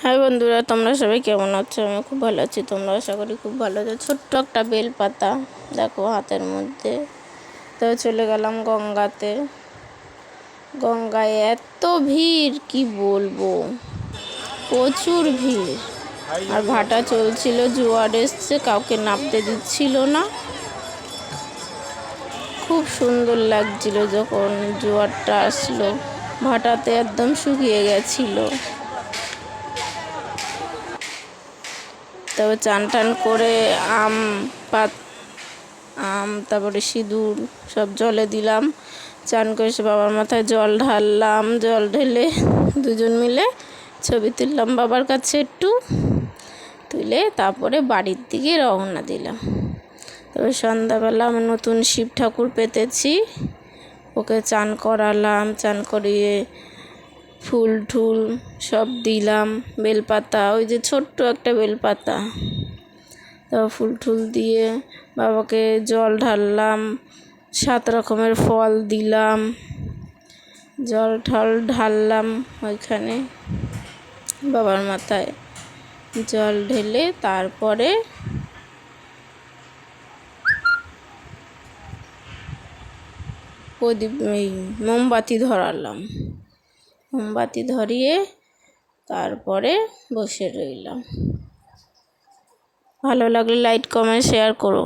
High বন্ধুরা, তোমরা সবাই কেমন আছো? আমি খুব ভালো আছি, তোমরা আশা করি খুব ভালো আছো। ছোট্ট একটা বেলপাতা দেখো হাতের মধ্যে। তো চলে গেলাম গঙ্গাতে। গঙ্গায় এত ভিড় কি বলবো, প্রচুর ভিড়। আর ভাটা চলছিল, জোয়ার এসছে, কাউকে নামতে দিচ্ছিল না। খুব সুন্দর লাগছিল যখন জোয়ারটা আসলো, ভাটাতে একদম শুকিয়ে গেছিলো। তারপর চান টান করে আম তারপরে সিঁদুর সব জলে দিলাম। চান করে সে বাবার মাথায় জল ঢাললাম। জল ঢেলে দুজন মিলে ছবি তুললাম বাবার কাছে একটু, তুলে তারপরে বাড়ির দিকে রওনা দিলাম। তবে সন্ধ্যাবেলা আমি নতুন শিব ঠাকুর পেতেছি, ওকে চান করালাম। চান করিয়ে ফুল টুল সব দিলাম, বেলপাতা, ওই যে ছোট্ট একটা বেলপাতা, তো ফুল টুল দিয়ে বাবাকে জল ঢাললাম। 7 রকমের ফল দিলাম, জল ঢাললাম ওইখানে বাবার মাথায়। জল ঢেলে তারপরে প্রদীপ মোমবাতি ধরালাম। মোমবাতি ধরিয়ে তারপরে বসে রইলাম। ভালো লাগলে লাইক কমেন্ট শেয়ার করো।